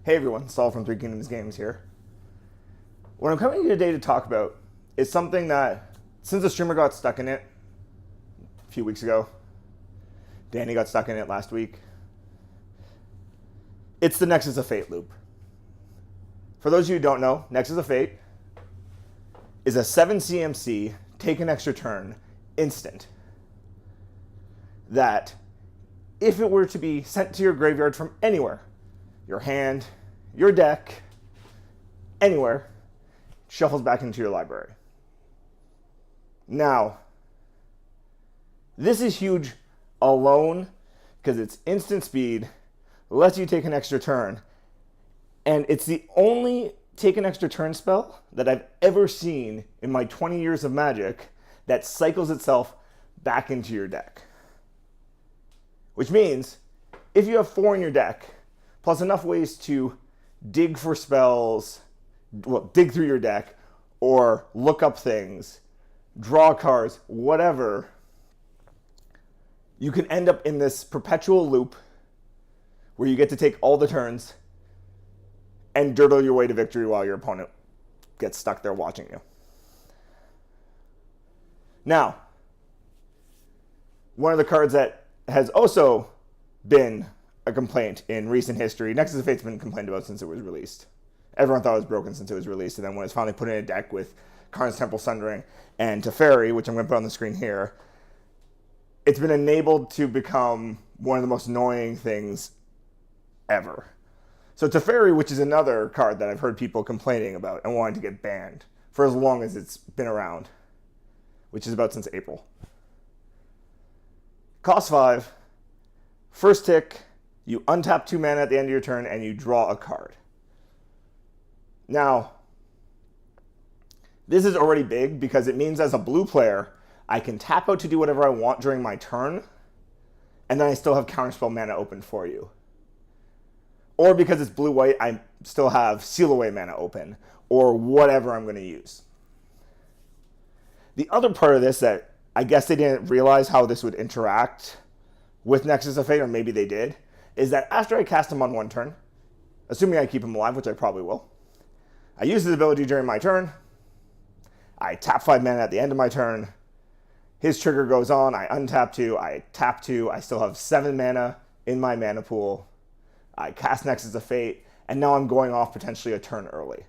Hey everyone, Saul from Three Kingdoms Games here. What I'm coming here today to talk about is something that, since the streamer got stuck in it a few weeks ago, Danny got stuck in it last week, it's the Nexus of Fate loop. For those of you who don't know, Nexus of Fate is a 7 CMC, take an extra turn, instant, that if it were to be sent to your graveyard from anywhere, your hand, your deck, anywhere, shuffles back into your library. Now, this is huge alone because it's instant speed, lets you take an extra turn, and it's the only take an extra turn spell that I've ever seen in my 20 years of Magic that cycles itself back into your deck. Which means, if you have 4 in your deck, plus enough ways to dig for spells, well, dig through your deck, or look up things, draw cards, whatever, you can end up in this perpetual loop where you get to take all the turns and dirtle your way to victory while your opponent gets stuck there watching you. Now, one of the cards that has also been a complaint in recent history, Nexus of Fate's been complained about since it was released. Everyone thought it was broken since it was released, and then when it's finally put in a deck with Karn's Temple Sundering and Teferi, which I'm going to put on the screen here, it's been enabled to become one of the most annoying things ever. So Teferi, which is another card that I've heard people complaining about and wanting to get banned for as long as it's been around, which is about since April. Cost 5, first tick, you untap 2 mana at the end of your turn and you draw a card. Now, this is already big because it means as a blue player, I can tap out to do whatever I want during my turn, and then I still have counterspell mana open for you. Or because it's blue-white, I still have seal away mana open, or whatever I'm going to use. The other part of this that I guess they didn't realize how this would interact with Nexus of Fate, or maybe they did, is that after I cast him on one turn, assuming I keep him alive, which I probably will, I use his ability during my turn, I tap 5 mana at the end of my turn, his trigger goes on, I untap 2, I tap 2, I still have 7 mana in my mana pool, I cast Nexus of Fate, and now I'm going off potentially a turn early.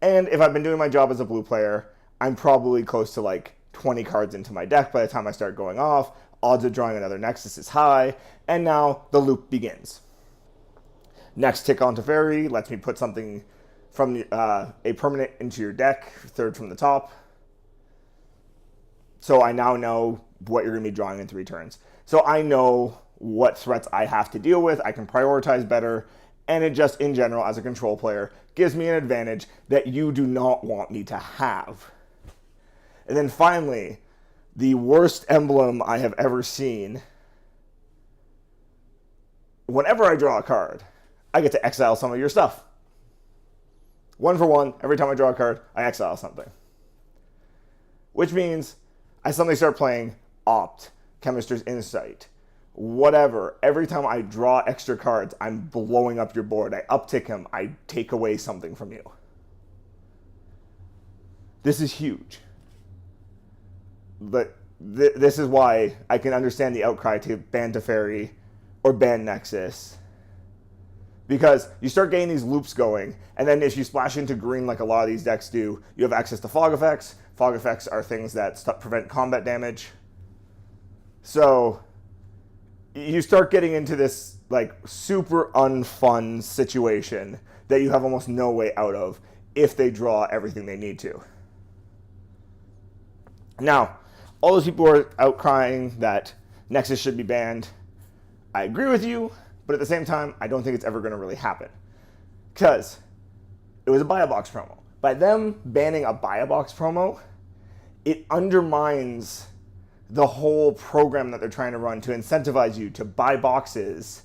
And if I've been doing my job as a blue player, I'm probably close to like 20 cards into my deck by the time I start going off, odds of drawing another Nexus is high, and now the loop begins. Next tick on Teferi lets me put something from a permanent into your deck, third from the top. So I now know what you're going to be drawing in 3 turns. So I know what threats I have to deal with, I can prioritize better, and it just, in general, as a control player, gives me an advantage that you do not want me to have. And then finally, the worst emblem I have ever seen. Whenever I draw a card, I get to exile some of your stuff. 1 for 1, every time I draw a card, I exile something. Which means I suddenly start playing Opt, Chemist's Insight, whatever. Every time I draw extra cards, I'm blowing up your board. I uptick him, I take away something from you. This is huge. But this is why I can understand the outcry to ban Teferi or ban Nexus. Because you start getting these loops going, and then if you splash into green like a lot of these decks do, you have access to fog effects. Fog effects are things that prevent combat damage. So you start getting into this like super unfun situation that you have almost no way out of if they draw everything they need to. Now, all those people are outcrying that Nexus should be banned. I agree with you, but at the same time, I don't think it's ever going to really happen. Because it was a buy a box promo. By them banning a buy a box promo, it undermines the whole program that they're trying to run to incentivize you to buy boxes,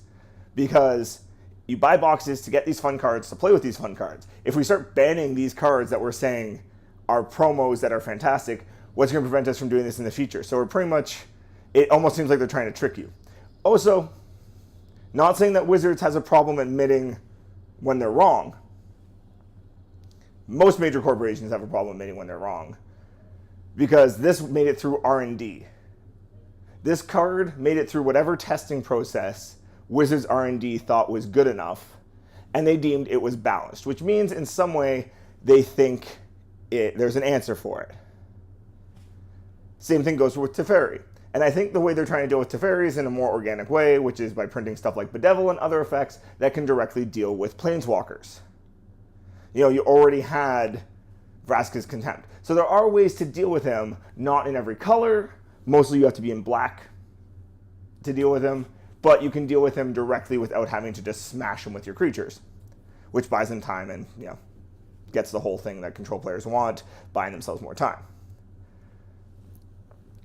because you buy boxes to get these fun cards, to play with these fun cards. If we start banning these cards that we're saying are promos that are fantastic, what's going to prevent us from doing this in the future? So we're pretty much, it almost seems like they're trying to trick you. Also, not saying that Wizards has a problem admitting when they're wrong. Most major corporations have a problem admitting when they're wrong, because this made it through R&D. This card made it through whatever testing process Wizards R&D thought was good enough, and they deemed it was balanced, which means in some way they think there's an answer for it. Same thing goes with Teferi. And I think the way they're trying to deal with Teferi is in a more organic way, which is by printing stuff like Bedevil and other effects that can directly deal with Planeswalkers. You know, you already had Vraska's Contempt. So there are ways to deal with him, not in every color. Mostly you have to be in black to deal with him, but you can deal with him directly without having to just smash him with your creatures, which buys them time and, you know, gets the whole thing that control players want, buying themselves more time.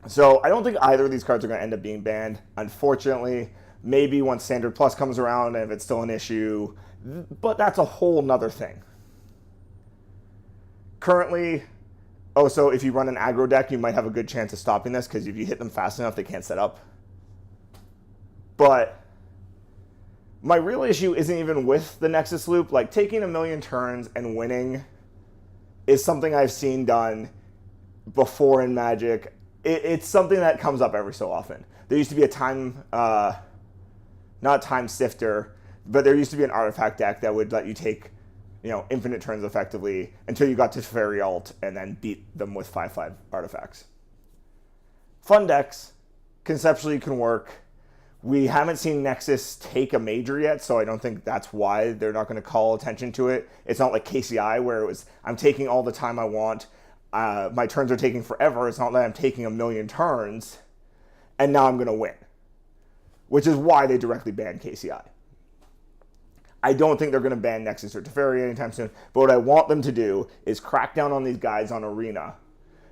So I don't think either of these cards are going to end up being banned. Unfortunately, maybe once Standard Plus comes around and if it's still an issue, but that's a whole nother thing. Currently, so if you run an aggro deck, you might have a good chance of stopping this, because if you hit them fast enough, they can't set up. But my real issue isn't even with the Nexus loop. Like, taking a million turns and winning is something I've seen done before in Magic. It's something that comes up every so often. There used to be a time, not time sifter, but there used to be an artifact deck that would let you take, you know, infinite turns effectively until you got to Teferi Alt and then beat them with 5/5 artifacts. Fun decks, conceptually can work. We haven't seen Nexus take a major yet, so I don't think that's why they're not going to call attention to it. It's not like KCI where it was, I'm taking all the time I want. My turns are taking forever. It's not that I'm taking a million turns and now I'm going to win, which is why they directly banned KCI. I don't think they're going to ban Nexus or Teferi anytime soon, but what I want them to do is crack down on these guys on Arena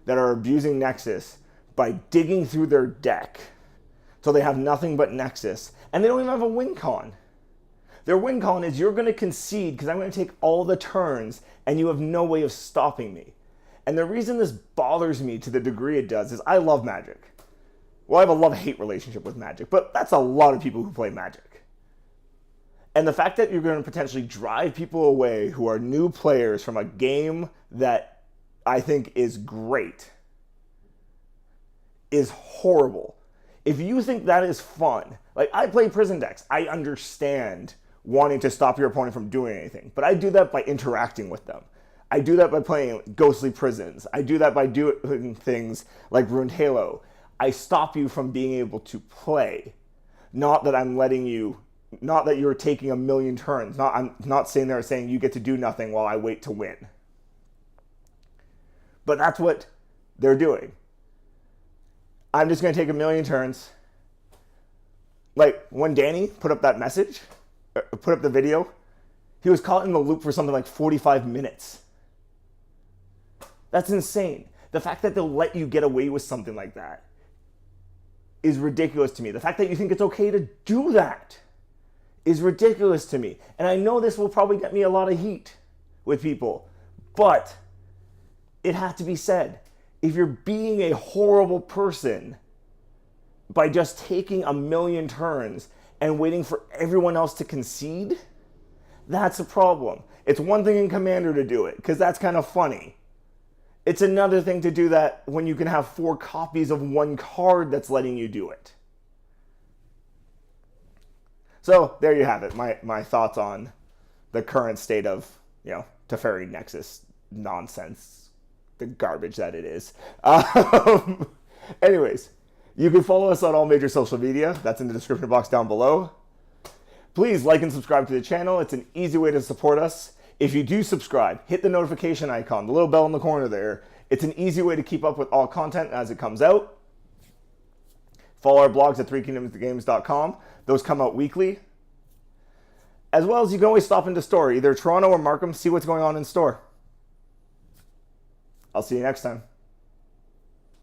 that are abusing Nexus by digging through their deck till they have nothing but Nexus, and they don't even have a win con. Their win con is, you're going to concede because I'm going to take all the turns and you have no way of stopping me. And the reason this bothers me to the degree it does is I love Magic. Well, I have a love-hate relationship with Magic, but that's a lot of people who play Magic. And the fact that you're going to potentially drive people away who are new players from a game that I think is great is horrible. If you think that is fun, like, I play prison decks, I understand wanting to stop your opponent from doing anything, but I do that by interacting with them. I do that by playing Ghostly Prisons. I do that by doing things like Ruined Halo. I stop you from being able to play. Not that I'm letting you, not that you're taking a million turns. I'm not sitting there saying you get to do nothing while I wait to win. But that's what they're doing. I'm just going to take a million turns. Like, when Danny put up that message, put up the video, he was caught in the loop for something like 45 minutes. That's insane. The fact that they'll let you get away with something like that is ridiculous to me. The fact that you think it's okay to do that is ridiculous to me. And I know this will probably get me a lot of heat with people, but it has to be said. If you're being a horrible person by just taking a million turns and waiting for everyone else to concede, that's a problem. It's one thing in Commander to do it, because that's kind of funny. It's another thing to do that when you can have 4 copies of one card that's letting you do it. So there you have it, my thoughts on the current state of, you know, Teferi Nexus nonsense, the garbage that it is. Anyways, you can follow us on all major social media. That's in the description box down below. Please like and subscribe to the channel. It's an easy way to support us. If you do subscribe, hit the notification icon, the little bell in the corner there. It's an easy way to keep up with all content as it comes out. Follow our blogs at threekingdomsgames.com. Those come out weekly. As well as you can always stop into store, either Toronto or Markham, see what's going on in store. I'll see you next time.